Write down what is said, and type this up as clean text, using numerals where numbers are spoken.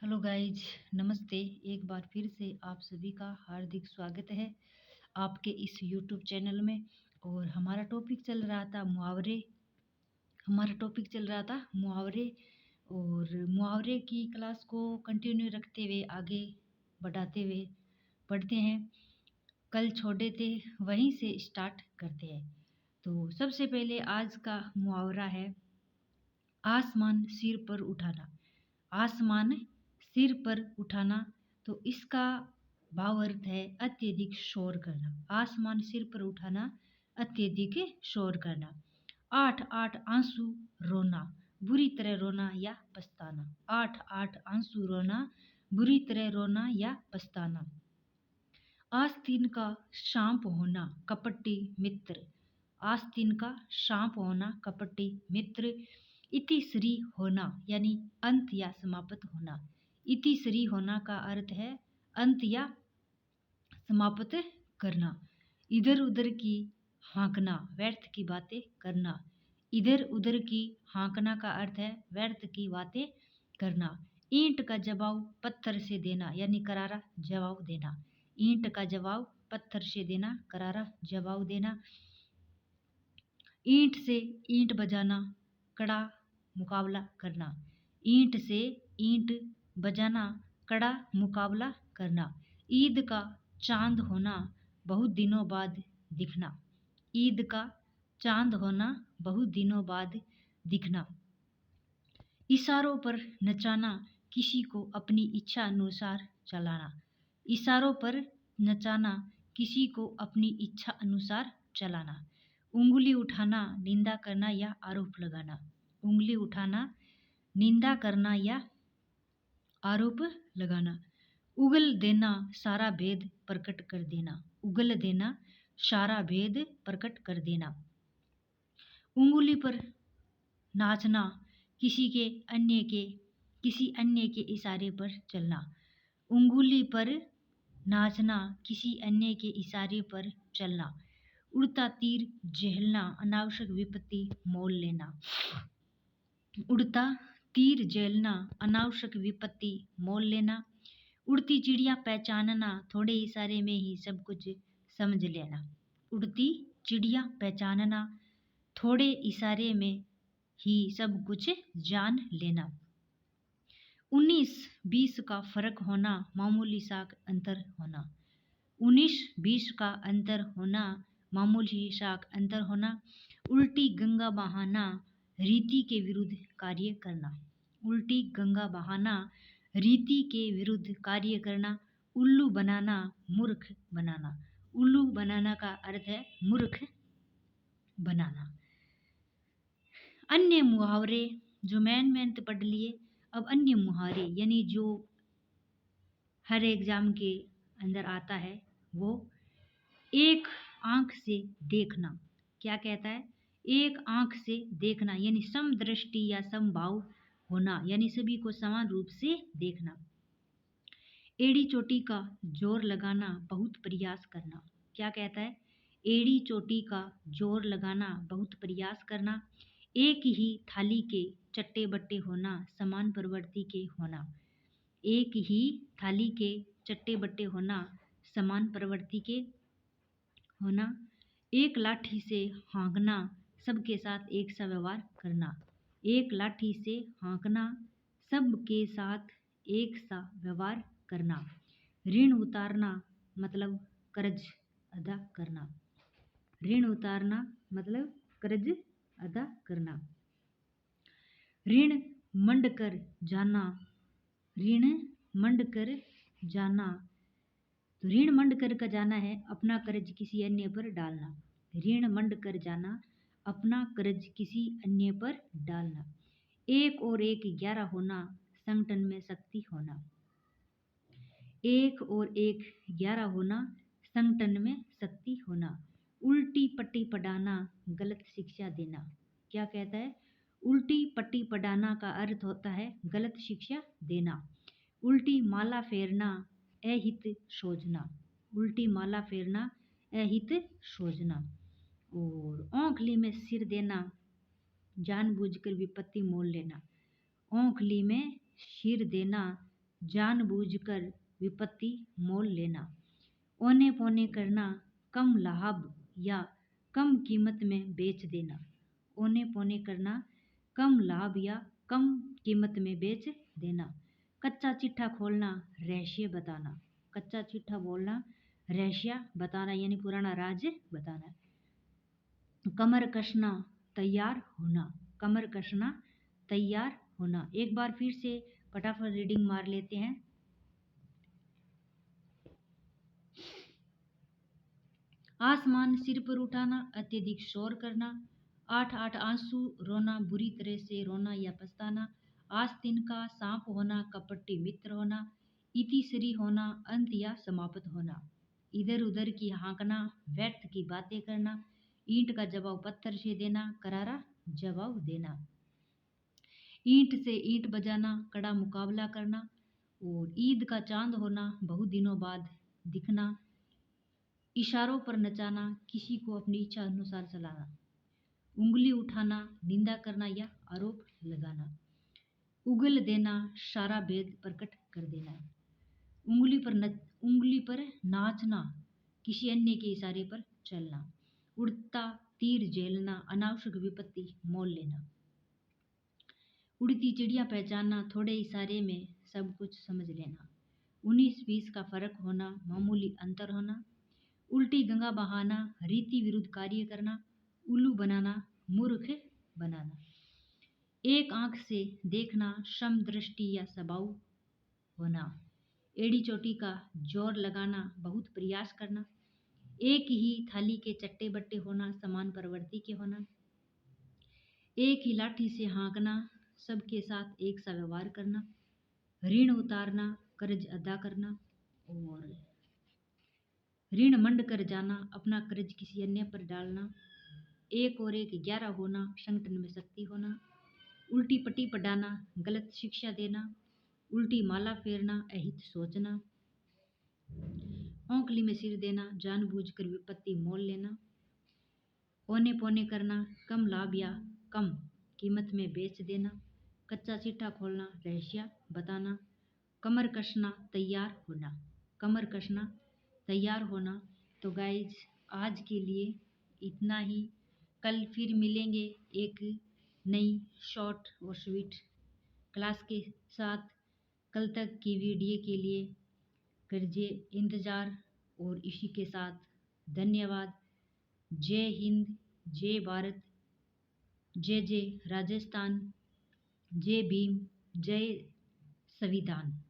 Hello guys, नमस्ते। एक बार फिर से आप सभी का हार्दिक स्वागत है आपके इस यूट्यूब चैनल में। और हमारा टॉपिक चल रहा था मुहावरे। और मुहावरे की क्लास को कंटिन्यू रखते हुए आगे बढ़ाते हुए पढ़ते हैं। कल छोड़े थे वहीं से स्टार्ट करते हैं। तो सबसे पहले आज का मुहावरा है आसमान सिर पर उठाना। आसमान सिर पर उठाना, तो इसका भाव अर्थ है अत्यधिक शोर करना। आसमान सिर पर उठाना, अत्यधिक शोर करना। आठ आठ आंसू रोना, बुरी तरह रोना या पछताना। आठ आठ आंसू रोना, बुरी तरह रोना या पछताना। आस्तीन का शांप होना, कपटी मित्र। आस्तीन का शांप होना, कपटी मित्र। इतिश्री होना यानी अंत या समाप्त होना। इतिश्री होना का अर्थ है अंत या समाप्त करना। इधर उधर की हाँकना, व्यर्थ की बातें करना। इधर उधर की हाँकना का अर्थ है व्यर्थ की बातें करना। ईंट का जवाब पत्थर से देना यानी करारा जवाब देना। ईंट का जवाब पत्थर से देना, करारा जवाब देना। ईंट से ईंट बजाना, कड़ा मुकाबला करना। ईंट से ईंट बजाना, कड़ा मुकाबला करना। ईद का चांद होना, बहुत दिनों बाद दिखना। ईद का चांद होना, बहुत दिनों बाद दिखना। इशारों पर नचाना, किसी को अपनी इच्छा अनुसार चलाना। इशारों पर नचाना, किसी को अपनी इच्छा अनुसार चलाना। उंगली उठाना, निंदा करना या आरोप लगाना। उंगली उठाना, निंदा करना या आरोप लगाना। उगल देना, सारा भेद प्रकट कर देना। उगल देना, सारा भेद प्रकट कर देना। उंगली पर नाचना, किसी अन्य के इशारे पर चलना। उंगली पर नाचना, किसी अन्य के इशारे पर चलना। उड़ता तीर झेलना, अनावश्यक विपत्ति मोल लेना। उड़ता तीर झेलना, अनावश्यक विपत्ति मोल लेना। उड़ती चिड़िया पहचानना, थोड़े इशारे में ही सब कुछ समझ लेना। उड़ती चिड़िया पहचानना, थोड़े इशारे में ही सब कुछ जान लेना। 19-20 का फर्क होना, मामूली सा अंतर होना। 19-20 का अंतर होना, मामूली सा अंतर होना। उल्टी गंगा बहाना, रीति के विरुद्ध कार्य करना। उल्टी गंगा बहाना, रीति के विरुद्ध कार्य करना। उल्लू बनाना, मूर्ख बनाना। उल्लू बनाना का अर्थ है मूर्ख बनाना। अन्य मुहावरे जो मैन तो पढ़ लिए, अब अन्य मुहावरे यानी जो हर एग्जाम के अंदर आता है वो एक आंख से देखना। क्या कहता है? एक आंख से देखना यानी समदृष्टि या समभाव होना, यानी सभी को समान रूप से देखना। एड़ी चोटी का जोर लगाना, बहुत प्रयास करना। क्या कहता है? एड़ी चोटी का जोर लगाना, बहुत प्रयास करना। एक ही थाली के चट्टे बट्टे होना, समान प्रवृत्ति के होना। एक ही थाली के चट्टे बट्टे होना, समान प्रवृत्ति के होना। एक लाठी से हाँकना, सबके साथ एक सा व्यवहार करना। एक लाठी से हाँकना, सबके साथ एक सा व्यवहार करना। ऋण उतारना मतलब कर्ज अदा करना। ऋण उतारना मतलब कर्ज अदा करना। ऋण मंड कर जाना, ऋण मंड कर जाना। तो ऋण मंड कर का जाना है अपना कर्ज किसी अन्य पर डालना। ऋण मंड कर जाना, अपना कर्ज किसी अन्य पर डालना। एक और एक 11 होना, संगठन में शक्ति होना। एक और एक 11 होना, संगठन में शक्ति होना। उल्टी पट्टी पढ़ाना, गलत शिक्षा देना। क्या कहता है? उल्टी पट्टी पढ़ाना का अर्थ होता है गलत शिक्षा देना। उल्टी माला फेरना, अहित सोचना। उल्टी माला फेरना, अहित सोचना। और औंखली में सिर देना, जानबूझकर विपत्ति मोल लेना। औंखली में सिर देना, जानबूझकर विपत्ति मोल लेना, औने पौने करना, कम लाभ या कम कीमत में बेच देना, औने पौने करना, कम लाभ या कम कीमत में बेच देना, कच्चा चिट्ठा खोलना, रहस्य बताना, कच्चा चिट्ठा बोलना, रहस्य बताना यानी पुराना राज बताना, कमर कसना, तैयार होना, कमर कसना, तैयार होना। एक बार फिर से फटाफट रीडिंग मार लेते हैं। आसमान सिर पर उठाना, अत्यधिक शोर करना, 8 आंसू रोना, बुरी तरह से रोना या पछताना, आस्तीन का सांप होना, कपटी मित्र होना, इतिश्री होना, अंत या समाप्त होना, इधर उधर की हाँकना, व्यर्थ की बातें करना, ईंट का जवाब पत्थर से देना, करारा जवाब देना, ईंट से ईंट बजाना, कड़ा मुकाबला करना, और ईद का चांद होना, बहुत दिनों बाद दिखना, इशारों पर नचाना, किसी को अपनी इच्छा अनुसार चलाना, उंगली उठाना, निंदा करना या आरोप लगाना, उगल देना, सारा भेद प्रकट कर देना, उंगली पर नाचना, किसी अन्य के इशारे पर चलना, उड़ता तीर झेलना, अनावश्यक विपत्ति मोल लेना, उड़ती चिड़िया पहचानना, थोड़े इशारे में सब कुछ समझ लेना, 19-20 का फर्क होना, मामूली अंतर होना, उल्टी गंगा बहाना, रीति विरुद्ध कार्य करना, उल्लू बनाना, मूर्ख बनाना, एक आंख से देखना, सम दृष्टि या स्वभाव होना, एड़ी चोटी का जोर लगाना, बहुत प्रयास करना, एक ही थाली के चट्टे बट्टे होना, समान प्रवृत्ति के होना, एक ही लाठी से हाँकना, सबके साथ एक सा व्यवहार करना, ऋण उतारना, कर्ज अदा करना, और ऋण मंड कर जाना, अपना कर्ज किसी अन्य पर डालना, एक और एक 11 होना, संगठन में शक्ति होना, उल्टी पट्टी पढ़ाना, गलत शिक्षा देना, उल्टी माला फेरना, अहित सोचना, औंकली में सिर देना, जानबूझकर विपत्ति मोल लेना, औने पौने करना, कम लाभ या कम कीमत में बेच देना, कच्चा चिट्ठा खोलना, रहस्य बताना, कमर कसना, तैयार होना, कमर कसना, तैयार होना। तो गाइज आज के लिए इतना ही, कल फिर मिलेंगे एक नई शॉर्ट और स्वीट क्लास के साथ। कल तक की वीडियो के लिए करिए इंतज़ार, और इसी के साथ धन्यवाद। जय हिंद, जय भारत, जय जय राजस्थान, जय भीम, जय संविधान।